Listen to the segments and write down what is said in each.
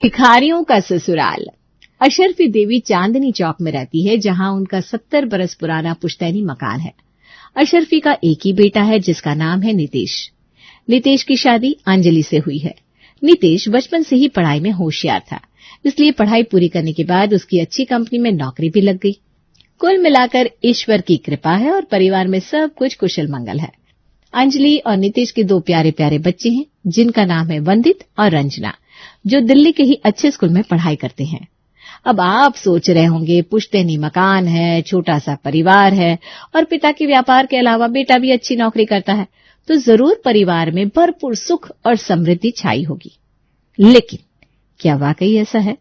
भिखारियों का ससुराल। अशरफी देवी चांदनी चौक में रहती है, जहां उनका 70 बरस पुराना पुश्तैनी मकान है। अशरफी का एक ही बेटा है, जिसका नाम है नितेश। नितेश की शादी अंजलि से हुई है। नितेश बचपन से ही पढ़ाई में होशियार था, इसलिए पढ़ाई पूरी करने के बाद उसकी अच्छी कंपनी में नौकरी भी लग गई। कुल मिलाकर ईश्वर की कृपा है और परिवार में सब कुछ कुशल मंगल है। अंजलि और नितेश के 2 प्यारे प्यारे बच्चे हैं, जिनका नाम है वंदित और रंजना, जो दिल्ली के ही अच्छे स्कूल में पढ़ाई करते हैं। अब आप सोच रहे होंगे, पुश्तैनी मकान है, छोटा सा परिवार है और पिता के व्यापार के अलावा बेटा भी अच्छी नौकरी करता है, तो जरूर परिवार में भरपूर सुख और समृद्धि छाई होगी। लेकिन क्या वाकई ऐसा है?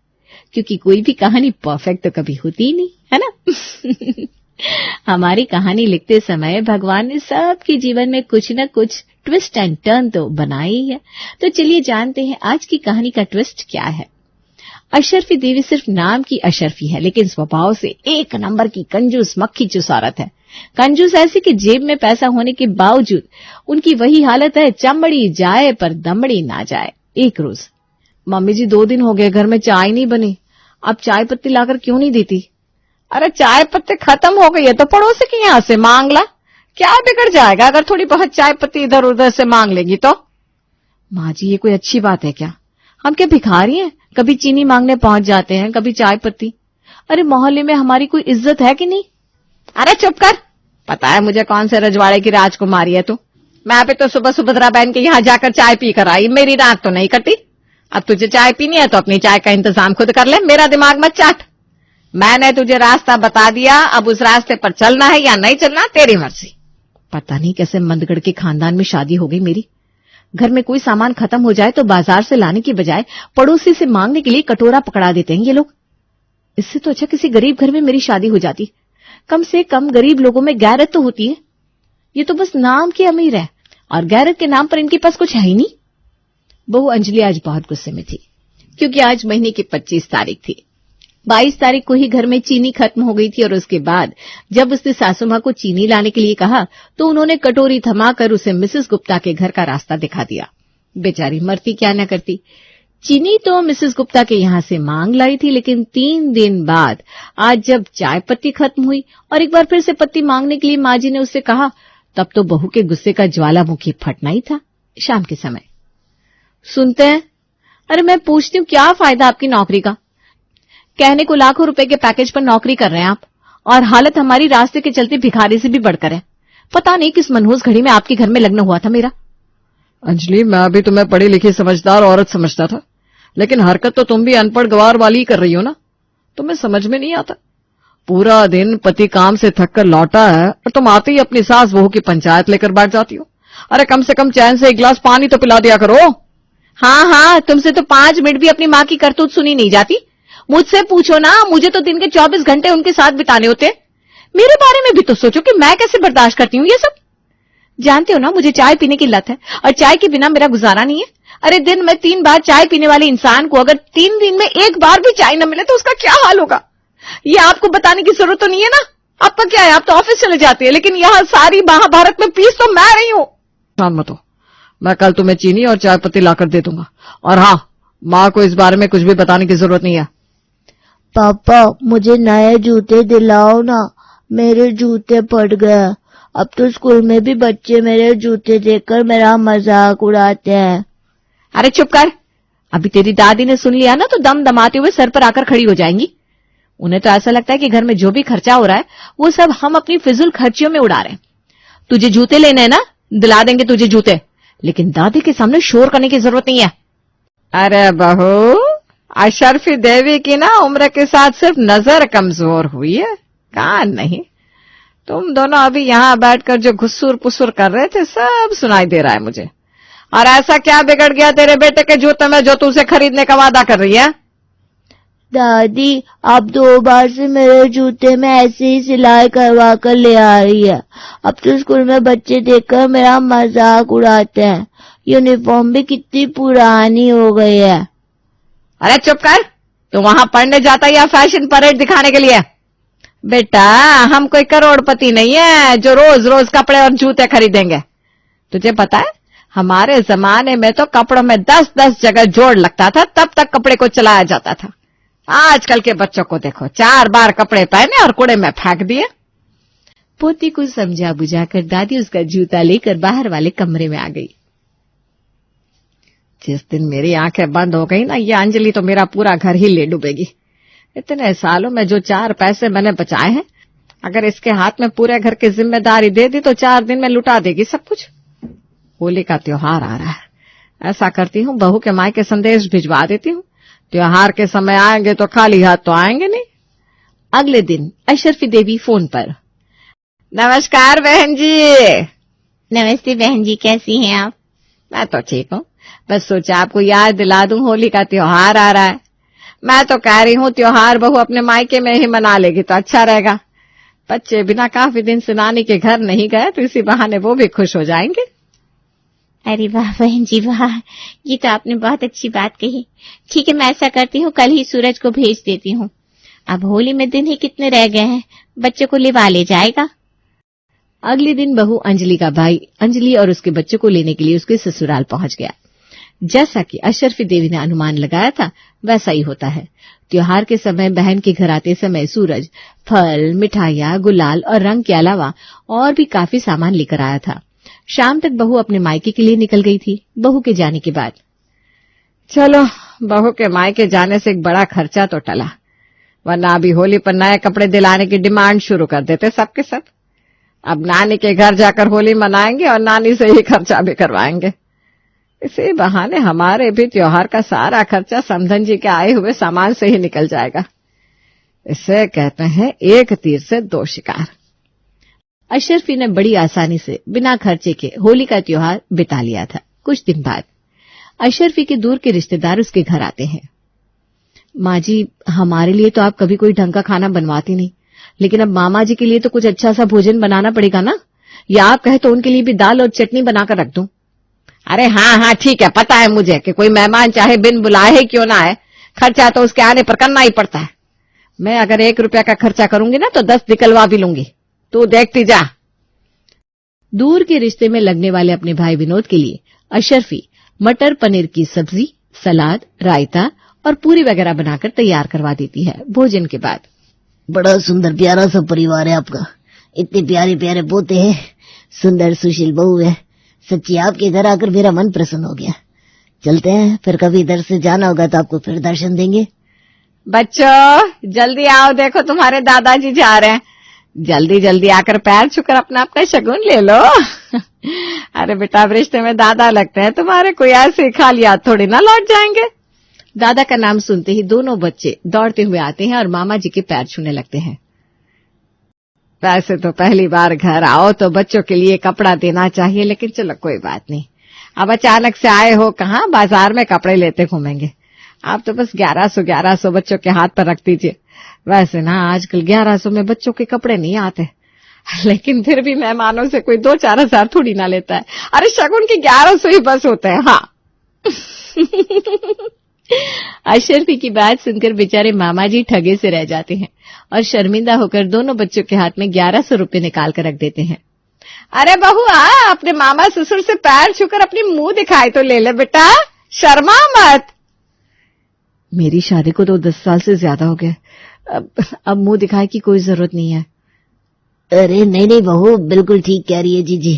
क्योंकि कोई भी कहानी परफेक्ट तो कभी होती ही नहीं, है ना? हमारी कहानी लिखते समय भगवान ने सबके जीवन में कुछ न कुछ ट्विस्ट एंड टर्न तो बनाई ही है। तो चलिए जानते हैं आज की कहानी का ट्विस्ट क्या है। अशरफी देवी सिर्फ नाम की अशरफी है, लेकिन स्वभाव से एक नंबर की कंजूस मक्खी चूस औरत है। कंजूस ऐसी कि जेब में पैसा होने के बावजूद उनकी वही हालत है, चमड़ी जाए पर दमड़ी ना जाए। एक रोज, मम्मी जी 2 दिन हो गए घर में चाय नहीं बनी, आप चाय पत्ती लाकर क्यों नहीं देती? अरे चाय पत्ती खत्म हो गई है तो पड़ोसी के यहाँ से मांग ला, क्या बिगड़ जाएगा अगर थोड़ी बहुत चाय पत्ती इधर उधर से मांग लेगी तो? माँ जी ये कोई अच्छी बात है क्या? हम क्या भिखारी हैं? कभी चीनी मांगने पहुंच जाते हैं, कभी चाय पत्ती। अरे मोहल्ले में हमारी कोई इज्जत है कि नहीं? अरे चुप कर, पता है मुझे कौन से रजवाड़े की राजकुमारी है तू। मैं अभी तो सुबह सुभद्रा बहन के यहाँ जाकर चाय पी कर आई, मेरी रात तो नहीं कटी। अब तुझे चाय पीनी है तो अपनी चाय का इंतजाम खुद कर ले, मेरा दिमाग मत चाट। मैंने तुझे रास्ता बता दिया, अब उस रास्ते पर चलना है या नहीं चलना तेरी मर्जी। पता नहीं कैसे मंदगढ़ के खानदान में शादी हो गई मेरी। घर में कोई सामान खत्म हो जाए तो बाजार से लाने की बजाय पड़ोसी से मांगने के लिए कटोरा पकड़ा देते हैं ये लोग। इससे तो अच्छा किसी गरीब घर में मेरी शादी हो जाती, कम से कम गरीब लोगों में गैरत तो होती है। ये तो बस नाम की अमीर है और गैरत के नाम पर इनके पास कुछ है ही नहीं। बहू अंजलि आज बहुत गुस्से में थी, क्योंकि आज महीने की 25 तारीख थी। 22 तारीख को ही घर में चीनी खत्म हो गई थी और उसके बाद जब उसने सासू मां को चीनी लाने के लिए कहा तो उन्होंने कटोरी थमाकर उसे मिसेस गुप्ता के घर का रास्ता दिखा दिया। बेचारी मरती क्या न करती। चीनी तो मिसेस गुप्ता के यहाँ से मांग लाई थी, लेकिन 3 दिन बाद आज जब चाय पत्ती खत्म हुई और एक बार फिर से पत्ती मांगने के लिए माँ जी ने उससे कहा, तब तो बहू के गुस्से का ज्वालामुखी फटना ही था। शाम के समय सुनते हैं, अरे मैं पूछती हूँ क्या फायदा आपकी नौकरी का? कहने को लाखों रुपए के पैकेज पर नौकरी कर रहे हैं आप, और हालत हमारी रास्ते के चलते भिखारी से भी बढ़कर है। पता नहीं किस मनहूस घड़ी में आपके घर में लग्न हुआ था मेरा। अंजलि मैं भी तुम्हें पढ़ी लिखी समझदार औरत समझता था, लेकिन हरकत तो तुम भी अनपढ़ गवार वाली ही कर रही हो ना। तुम्हें समझ में नहीं आता। पूरा दिन पति काम से थक कर लौटा है और तुम आते ही अपनी सास बहू की पंचायत लेकर बैठ जाती हो। अरे कम से कम चैन से 1 गिलास पानी तो पिला दिया करो। हाँ, तुमसे तो 5 मिनट भी अपनी माँ की करतूत सुनी नहीं जाती। मुझसे पूछो ना, मुझे तो दिन के 24 घंटे उनके साथ बिताने होते। मेरे बारे में भी तो सोचो कि मैं कैसे बर्दाश्त करती हूँ ये सब। जानते हो ना, मुझे चाय पीने की लत है और चाय के बिना मेरा गुजारा नहीं है। अरे दिन में 3 बार चाय पीने वाले इंसान को अगर 3 दिन में 1 बार भी चाय न मिले तो उसका क्या हाल होगा? ये आपको बताने की जरूरत तो नहीं है ना। आपका क्या है, आप तो ऑफिस चले जाते हैं, लेकिन यहाँ सारी महाभारत में पीस तो मैं रही हूँ। मत हो, मैं कल तुम्हें चीनी और चाय पत्ती लाकर दे दूंगा। और हाँ, माँ को इस बारे में कुछ भी बताने की जरूरत नहीं है। पापा मुझे नए जूते दिलाओ ना, मेरे जूते फट गए। अब तो स्कूल में भी बच्चे मेरे जूते देखकर मेरा मजाक उड़ाते हैं। अरे चुप कर, अभी तेरी दादी ने सुन लिया ना तो दम दमाते हुए सर पर आकर खड़ी हो जाएंगी। उन्हें तो ऐसा लगता है कि घर में जो भी खर्चा हो रहा है वो सब हम अपनी फिजूल खर्चियों में उड़ा रहे हैं। तुझे जूते लेने हैं ना, दिला देंगे तुझे जूते, लेकिन दादी के सामने शोर करने की जरूरत नहीं है। अरे बहू, अशरफी देवी की ना उम्र के साथ सिर्फ नजर कमजोर हुई है, कान नहीं। तुम दोनों अभी यहाँ बैठकर जो घुस्सुर पुसुर कर रहे थे सब सुनाई दे रहा है मुझे। और ऐसा क्या बिगड़ गया तेरे बेटे के जूते में जो तू उसे खरीदने का वादा कर रही है? दादी आप 2 बार से मेरे जूते में ऐसे ही सिलाई करवा कर ले आ रही है। अब तो स्कूल में बच्चे देखकर मेरा मजाक उड़ाते हैं। यूनिफॉर्म भी कितनी पुरानी हो गई है। अरे चुप कर, तू वहां पढ़ने जाता या फैशन परेड दिखाने के लिए? बेटा हम कोई करोड़पति नहीं है जो रोज रोज कपड़े और जूते खरीदेंगे। तुझे पता है हमारे जमाने में तो कपड़ों में 10-10 जगह जोड़ लगता था, तब तक कपड़े को चलाया जाता था। आजकल के बच्चों को देखो, 4 बार कपड़े पहने और कूड़े में फेंक दिए। पोती को समझा बुझाकर दादी उसका जूता लेकर बाहर वाले कमरे में आ गई। जिस दिन मेरी आंखें बंद हो गई ना, ये अंजलि तो मेरा पूरा घर ही ले डूबेगी। इतने सालों में जो 4 पैसे मैंने बचाए हैं, अगर इसके हाथ में पूरे घर की जिम्मेदारी दे दी तो 4 दिन में लुटा देगी सब कुछ। होली का त्योहार आ रहा है, ऐसा करती हूँ, बहू के मायके संदेश भिजवा देती हूँ। त्योहार के समय आएंगे तो खाली हाथ तो आएंगे नहीं। अगले दिन अशरफी देवी फोन पर। नमस्कार बहन जी। नमस्ते बहन जी, कैसी हैं आप? मैं तो ठीक हूँ, बस सोचा आपको याद दिला दूं, होली का त्योहार आ रहा है। मैं तो कह रही हूँ त्योहार बहू अपने मायके में ही मना लेगी तो अच्छा रहेगा। बच्चे बिना काफी दिन से नानी के घर नहीं गए तो इसी बहाने वो भी खुश हो जाएंगे। अरे वाह बहन जी वाह, ये तो आपने बहुत अच्छी बात कही। ठीक है, मैं ऐसा करती हूँ, कल ही सूरज को भेज देती हूँ। अब होली में दिन ही कितने रह गए हैं, बच्चों को लिवा ले जाएगा। अगले दिन बहू अंजलि का भाई अंजलि और उसके बच्चों को लेने के लिए उसके ससुराल पहुंच गया। जैसा कि अशरफी देवी ने अनुमान लगाया था वैसा ही होता है। त्योहार के समय बहन के घर आते समय सूरज फल, मिठाइयां, गुलाल और रंग के अलावा और भी काफी सामान लेकर आया था। शाम तक बहू अपने मायके के लिए निकल गई थी। बहू के जाने के बाद चलो, बहू के मायके जाने से एक बड़ा खर्चा तो टला, वरना अभी होली पर नए कपड़े दिलाने की डिमांड शुरू कर देते सबके सब। अब नानी के घर जाकर होली मनाएंगे और नानी से ही खर्चा भी करवाएंगे। इसी बहाने हमारे भी त्योहार का सारा खर्चा समधन जी के आए हुए सामान से ही निकल जाएगा। इसे कहते हैं एक तीर से 2 शिकार। अशरफी ने बड़ी आसानी से बिना खर्चे के होली का त्योहार बिता लिया था। कुछ दिन बाद अशरफी के दूर के रिश्तेदार उसके घर आते हैं। माँ जी, हमारे लिए तो आप कभी कोई ढंग का खाना बनवाती नहीं, लेकिन अब मामा जी के लिए तो कुछ अच्छा सा भोजन बनाना पड़ेगा ना, या आप कहे तो उनके लिए भी दाल और चटनी बनाकर रख दूं। अरे हाँ, ठीक है, पता है मुझे कि कोई मेहमान चाहे बिन बुलाए क्यों ना आए, खर्चा तो उसके आने पर करना ही पड़ता है। मैं अगर 1 रुपया का खर्चा करूंगी ना तो 10 निकलवा भी लूंगी, तू देखती जा। दूर के रिश्ते में लगने वाले अपने भाई विनोद के लिए अशरफी मटर पनीर की सब्जी, सलाद, रायता और पूरी वगैरह बनाकर तैयार करवा देती है। भोजन के बाद बड़ा सुंदर प्यारा सा परिवार है आपका, इतने प्यारे प्यारे पोते हैं, सुंदर सुशील बहू है। सच्ची आपके घर आकर मेरा मन प्रसन्न हो गया। चलते हैं, फिर कभी इधर से जाना होगा तो आपको फिर दर्शन देंगे। बच्चों जल्दी आओ, देखो तुम्हारे दादाजी जा रहे हैं। जल्दी जल्दी आकर पैर छूकर अपना अपना शगुन ले लो। अरे बेटा, अब रिश्ते में दादा लगते हैं तुम्हारे, कोई ऐसे खाली हाथ थोड़ी ना लौट जाएंगे। दादा का नाम सुनते ही दोनों बच्चे दौड़ते हुए आते हैं और मामा जी के पैर छूने लगते हैं। वैसे तो पहली बार घर आओ तो बच्चों के लिए कपड़ा देना चाहिए, लेकिन चलो कोई बात नहीं, अब अचानक से आए हो, कहाँ बाजार में कपड़े लेते घूमेंगे। आप तो बस 1100 बच्चों के हाथ पर रख दीजिए। वैसे ना आजकल 1100 में बच्चों के कपड़े नहीं आते, लेकिन फिर भी मेहमानों से कोई 2-4 हजार थोड़ी ना लेता है। अरे शगुन के 1100 ही बस होते हैं। हाँ। अशरफी की बात सुनकर बेचारे मामा जी ठगे से रह जाते हैं और शर्मिंदा होकर दोनों बच्चों के हाथ में 1100 रुपए निकाल कर रख देते हैं। अरे बहू आ, अपने मामा ससुर से पैर छूकर अपनी मुंह दिखाई तो ले ले बेटा, शर्मा मत। मेरी शादी को तो 10 साल से ज्यादा हो गए, अब मुंह दिखाए की कोई जरूरत नहीं है। अरे नहीं बहू, बिल्कुल ठीक कह रही है जीजी।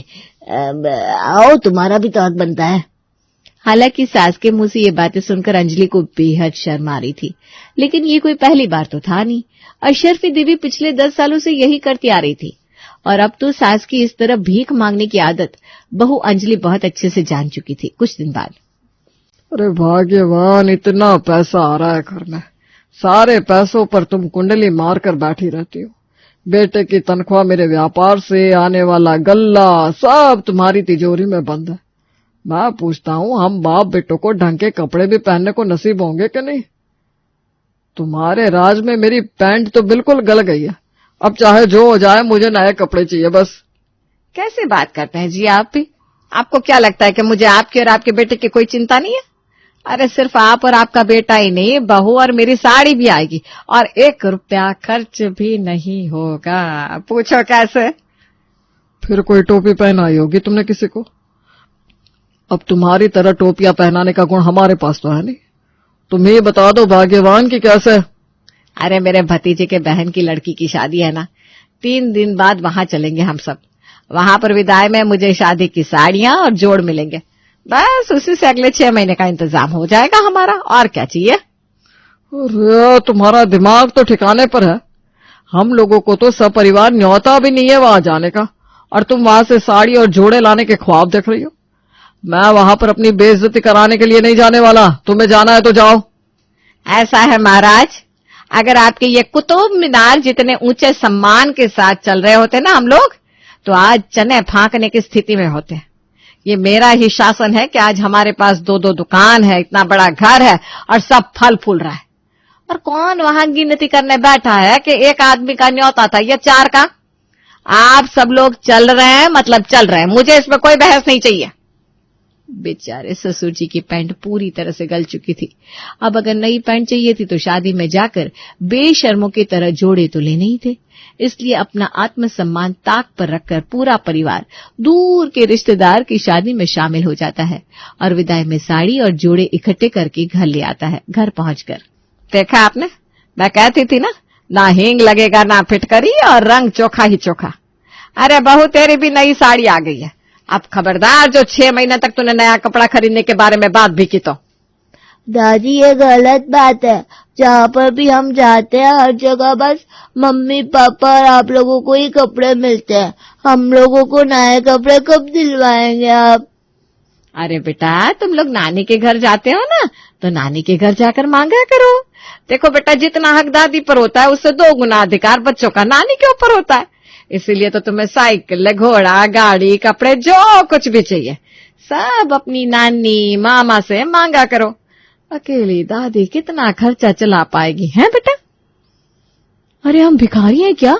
आओ, तुम्हारा भी तो हक बनता है। हालांकि सास के मुंह से ये बातें सुनकर अंजलि को बेहद शर्म आ रही थी, लेकिन ये कोई पहली बार तो था नहीं। अशरफी देवी पिछले 10 सालों से यही करती आ रही थी और अब तो सास की इस तरह भीख मांगने की आदत बहू अंजलि बहुत अच्छे से जान चुकी थी। कुछ दिन बाद, अरे भाग्यवान, इतना पैसा आ रहा है घर में, सारे पैसों पर तुम कुंडली मार कर बैठी रहती हो। बेटे की तनख्वाह, मेरे व्यापार से आने वाला गल्ला, सब तुम्हारी तिजोरी में बंद है। मैं पूछता हूँ, हम बाप बेटों को ढंग के कपड़े भी पहनने को नसीब होंगे कि नहीं? तुम्हारे राज में मेरी पैंट तो बिल्कुल गल गई है। अब चाहे जो हो जाए, मुझे नए कपड़े चाहिए बस। कैसे बात करते हैं जी आप भी? आपको क्या लगता है कि मुझे आपके और आपके बेटे की कोई चिंता नहीं है? अरे सिर्फ आप और आपका बेटा ही नहीं, बहू और मेरी साड़ी भी आएगी और 1 रुपया खर्च भी नहीं होगा। पूछो कैसे? फिर कोई टोपी पहनाई होगी तुमने किसी को? अब तुम्हारी तरह टोपियां पहनाने का गुण हमारे पास तो है नहीं। तुम ही बता दो भाग्यवान की कैसे। अरे मेरे भतीजे के बहन की लड़की की शादी है ना, 3 दिन बाद वहां चलेंगे हम सब। वहां पर विदाई में मुझे शादी की साड़ियां और जोड़ मिलेंगे। बस उसी से अगले 6 महीने का इंतजाम हो जाएगा हमारा, और क्या चाहिए। अरे तुम्हारा दिमाग तो ठिकाने पर है। हम लोगों को तो सपरिवार न्योता भी नहीं है वहां जाने का, और तुम वहां से साड़ी और जोड़े लाने के ख्वाब देख रही हो। मैं वहां पर अपनी बेइज्जती कराने के लिए नहीं जाने वाला। तुम्हें जाना है तो जाओ। ऐसा है महाराज, अगर आपके ये कुतुब मीनार जितने ऊंचे सम्मान के साथ चल रहे होते ना हम लोग, तो आज चने फांकने की स्थिति में होते। ये मेरा ही शासन है कि आज हमारे पास 2-2 दुकान है, इतना बड़ा घर है और सब फल फूल रहा है। और कौन वहां गिनती करने बैठा है कि एक आदमी का न्योता था या 4 का। आप सब लोग चल रहे हैं मतलब चल रहे हैं, मुझे इसमें कोई बहस नहीं चाहिए। बेचारे ससुर जी की पैंट पूरी तरह से गल चुकी थी। अब अगर नई पैंट चाहिए थी तो शादी में जाकर बेशर्मों की तरह जोड़े तो लेने ही थे। इसलिए अपना आत्मसम्मान ताक पर रखकर पूरा परिवार दूर के रिश्तेदार की शादी में शामिल हो जाता है और विदाई में साड़ी और जोड़े इकट्ठे करके घर ले आता है। घर पहुंचकर देखा आपने, मैं कहती थी ना हींग लगेगा ना फिटकरी और रंग चोखा ही चोखा। अरे बहू तेरी भी नई साड़ी आ गई है। अब खबरदार जो 6 महीने तक तूने नया कपड़ा खरीदने के बारे में बात भी की तो। दादी ये गलत बात है। जहाँ पर भी हम जाते हैं हर जगह बस मम्मी पापा और आप लोगों को ही कपड़े मिलते हैं। हम लोगों को नए कपड़े कब दिलवाएंगे आप? अरे बेटा, तुम लोग नानी के घर जाते हो ना, तो नानी के घर जाकर मांगा करो। देखो बेटा, जितना हक दादी पर होता है उससे 2 गुना अधिकार बच्चों का नानी के ऊपर होता है। इसीलिए तो तुम्हें साइकिल, घोड़ा, गाड़ी, कपड़े जो कुछ भी चाहिए सब अपनी नानी मामा से मांगा करो। अकेली दादी कितना खर्चा चला पाएगी, है बेटा? अरे हम भिखारी हैं क्या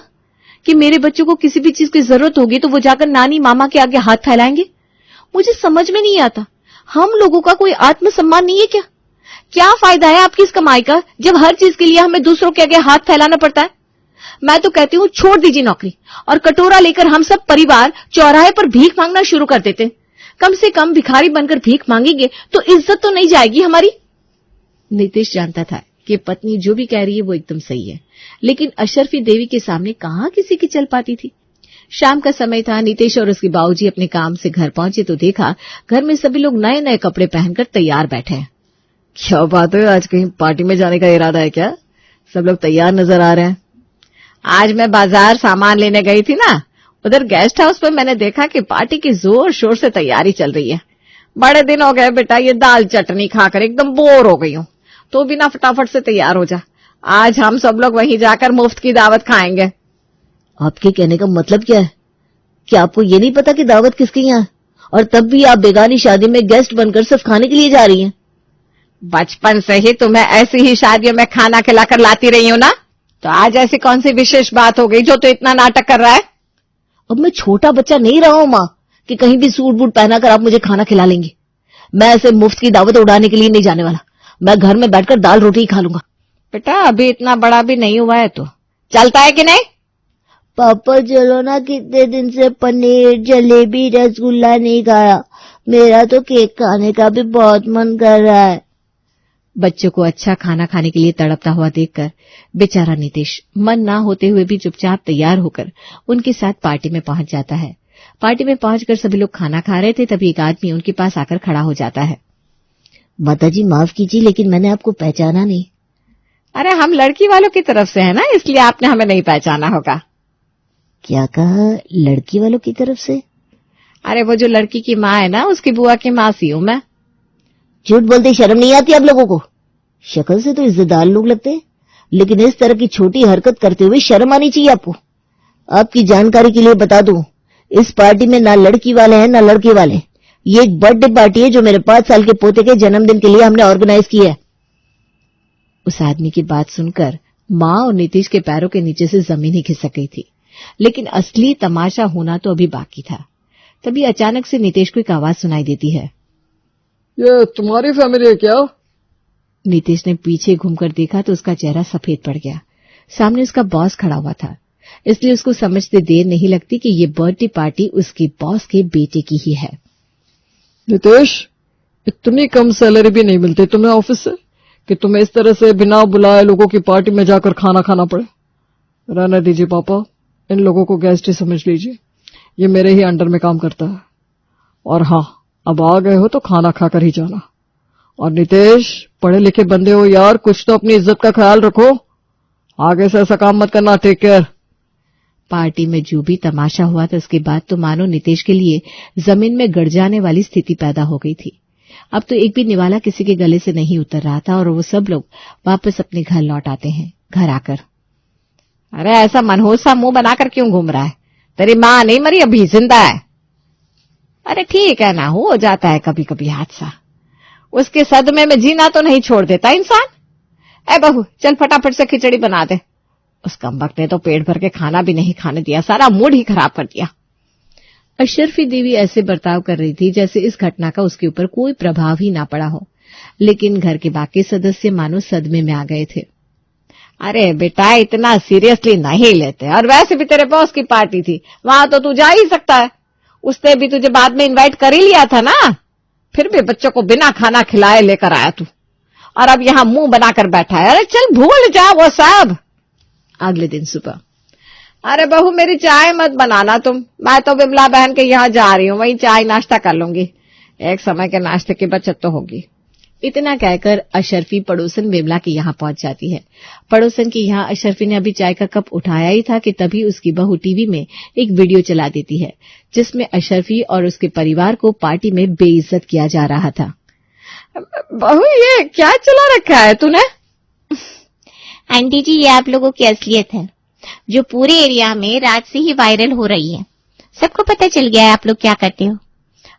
कि मेरे बच्चों को किसी भी चीज की जरूरत होगी तो वो जाकर नानी मामा के आगे हाथ फैलाएंगे? मुझे समझ में नहीं आता, हम लोगों का कोई आत्मसम्मान नहीं है क्या? क्या फायदा है आपकी इस कमाई का जब हर चीज के लिए हमें दूसरों के आगे हाथ फैलाना पड़ता है? मैं तो कहती हूँ छोड़ दीजिए नौकरी और कटोरा लेकर हम सब परिवार चौराहे पर भीख मांगना शुरू कर देते। कम से कम भिखारी बनकर भीख मांगेंगे तो इज्जत तो नहीं जाएगी हमारी। नीतीश जानता था कि पत्नी जो भी कह रही है वो एकदम सही है, लेकिन अशरफी देवी के सामने कहाँ किसी की चल पाती थी। शाम का समय था। नीतीश और उसके बाबूजी अपने काम से घर पहुंचे तो देखा घर में सभी लोग नए नए कपड़े पहनकर तैयार बैठे हैं। क्या बात है, आज कहीं पार्टी में जाने का इरादा है क्या? सब लोग तैयार नजर आ रहे हैं। आज मैं बाजार सामान लेने गई थी ना, उधर गेस्ट हाउस पर मैंने देखा कि पार्टी की जोर शोर से तैयारी चल रही है। बड़े दिन हो गए बेटा ये दाल चटनी खाकर एकदम बोर हो गई हूँ, तो भी ना फटाफट से तैयार हो जा। आज हम सब लोग वहीं जाकर मुफ्त की दावत खाएंगे। आपके कहने का मतलब क्या है? क्या आपको ये नहीं पता कि दावत किसकी यहाँ है? और तब भी आप बेगानी शादी में गेस्ट बनकर सिर्फ खाने के लिए जा रही हैं। बचपन से ही तुम्हें ऐसी ही शादियों में खाना खिलाकर लाती रही हूँ ना, तो आज ऐसी कौन सी विशेष बात हो गई जो तो इतना नाटक कर रहा है? अब मैं छोटा बच्चा नहीं रहा हूं माँ कि कहीं भी सूट बूट पहनाकर आप मुझे खाना खिला लेंगे। मैं ऐसे मुफ्त की दावत उड़ाने के लिए नहीं जाने वाला। मैं घर में बैठकर दाल रोटी ही खा लूंगा। बेटा अभी इतना बड़ा भी नहीं हुआ है तो चलता है कि नहीं? पापा चलो ना, कितने दिन से पनीर, जलेबी, रसगुल्ला नहीं खाया। मेरा तो केक खाने का भी बहुत मन कर रहा है। बच्चों को अच्छा खाना खाने के लिए तड़पता हुआ देखकर बेचारा नीतीश मन ना होते हुए भी चुपचाप तैयार होकर उनके साथ पार्टी में पहुंच जाता है। पार्टी में पहुंचकर सभी लोग खाना खा रहे थे, तभी एक आदमी उनके पास आकर खड़ा हो जाता है। माताजी माफ कीजिए, लेकिन मैंने आपको पहचाना नहीं। अरे हम लड़की वालों की तरफ से है ना, इसलिए आपने हमें नहीं पहचाना होगा। क्या कहा? लड़की वालों की तरफ से? अरे वो जो लड़की की माँ है ना, उसकी बुआ की मासी हूँ मैं। झूठ बोलते शर्म नहीं आती आप लोगों को? शक्ल से तो इज्जतदार लोग लगते हैं, लेकिन इस तरह की छोटी हरकत करते हुए शर्म आनी चाहिए आपको। आपकी जानकारी के लिए बता दूं, इस पार्टी में ना लड़की वाले हैं ना लड़के वाले। ये एक बर्थडे पार्टी है जो मेरे 5 साल के पोते के जन्मदिन के लिए हमने ऑर्गेनाइज की है। उस आदमी की बात सुनकर माँ और नीतीश के पैरों के नीचे से जमीन ही खिसक गई थी, लेकिन असली तमाशा होना तो अभी बाकी था। तभी अचानक से नीतीश को एक आवाज सुनाई देती है। ये तुम्हारी फैमिली है क्या? नीतीश ने पीछे घूमकर देखा तो उसका चेहरा सफेद पड़ गया। सामने उसका बॉस खड़ा हुआ था, इसलिए उसको समझते देर नहीं लगती कि ये बर्थडे पार्टी उसके बॉस के बेटे की ही है। नितेश, इतनी कम सैलरी भी नहीं मिलती तुम्हें ऑफिस से कि तुम्हें इस तरह से बिना बुलाए लोगों की पार्टी में जाकर खाना खाना पड़े। रहने दीजिए पापा, इन लोगों को गेस्ट ही समझ लीजिए, ये मेरे ही अंडर में काम करता है। और हाँ, अब आ गए हो तो खाना खाकर ही जाना। और नितेश, पढ़े लिखे बंदे हो यार, कुछ तो अपनी इज्जत का ख्याल रखो, आगे से ऐसा काम मत करना। Take care. पार्टी में जो भी तमाशा हुआ था उसके बाद तो मानो नितेश के लिए जमीन में गड़ जाने वाली स्थिति पैदा हो गई थी। अब तो एक भी निवाला किसी के गले से नहीं उतर रहा था और वो सब लोग वापस अपने घर लौट आते हैं। घर आकर, अरे ऐसा मनहूस सा मुंह बनाकर क्यों घूम रहा है? तेरी माँ नहीं मरी, अभी जिंदा है। अरे ठीक है ना, हो जाता है कभी कभी हादसा, उसके सदमे में जीना तो नहीं छोड़ देता इंसान। ए बहू, चल फटाफट से खिचड़ी बना दे। उस कमबख्त ने तो पेट भर के खाना भी नहीं खाने दिया, सारा मूड ही खराब कर दिया। अशरफी देवी ऐसे बर्ताव कर रही थी जैसे इस घटना का उसके ऊपर कोई प्रभाव ही ना पड़ा हो, लेकिन घर के बाकी सदस्य मानो सदमे में आ गए थे। अरे बेटा, इतना सीरियसली नहीं लेते, और वैसे भी तेरे बॉस की पार्टी थी, वहां तो तू जा ही सकता है। उसने भी तुझे बाद में इनवाइट कर ही लिया था ना, फिर भी बच्चों को बिना खाना खिलाए लेकर आया तू, और अब यहाँ मुंह बनाकर बैठा है। अरे चल भूल जा वो सब। अगले दिन सुबह, अरे बहू, मेरी चाय मत बनाना तुम, मैं तो विमला बहन के यहाँ जा रही हूँ, वहीं चाय नाश्ता कर लूंगी, एक समय के नाश्ते की बचत तो होगी। इतना कहकर अशरफी पड़ोसन विमला के यहाँ पहुंच जाती है। पड़ोसन के यहाँ अशरफी ने अभी चाय का कप उठाया ही था कि तभी उसकी बहू टीवी में एक वीडियो चला देती है जिसमें अशरफी और उसके परिवार को पार्टी में बेइज्जत किया जा रहा था। बहू, ये क्या चला रखा है तूने? आंटी जी, ये आप लोगों की असलियत है जो पूरे एरिया में रात से ही वायरल हो रही है। सबको पता चल गया है आप लोग क्या करते हो।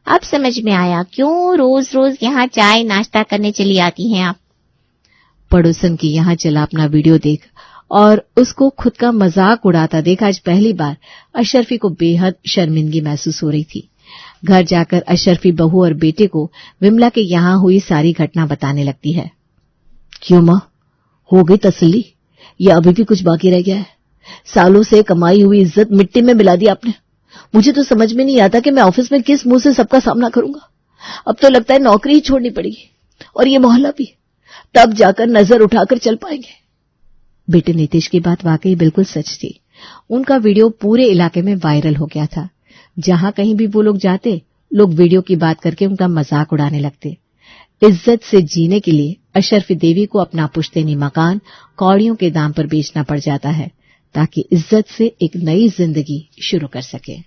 अब समझ में आया क्यों रोज रोज यहाँ चाय नाश्ता करने चली आती हैं आप। पड़ोसन के यहाँ चला अपना वीडियो देख और उसको खुद का मजाक उड़ाता देख आज पहली बार अशरफी को बेहद शर्मिंदगी महसूस हो रही थी। घर जाकर अशरफी बहू और बेटे को विमला के यहाँ हुई सारी घटना बताने लगती है। क्यों माँ, हो गई तसल्ली या अभी भी कुछ बाकी रह गया है? सालों से कमाई हुई इज्जत मिट्टी में मिला दी आपने। मुझे तो समझ में नहीं आता कि मैं ऑफिस में किस मुंह से सबका सामना करूंगा। अब तो लगता है नौकरी ही छोड़नी पड़ेगी और ये मोहल्ला भी, तब जाकर नजर उठाकर चल पाएंगे। बेटे नितेश की बात वाकई बिल्कुल सच थी। उनका वीडियो पूरे इलाके में वायरल हो गया था। जहां कहीं भी वो लोग जाते, लोग वीडियो की बात करके उनका मजाक उड़ाने लगते। इज्जत से जीने के लिए अशरफी देवी को अपना पुश्तैनी मकान कौड़ियों के दाम पर बेचना पड़ जाता है ताकि इज्जत से एक नई जिंदगी शुरू कर सके।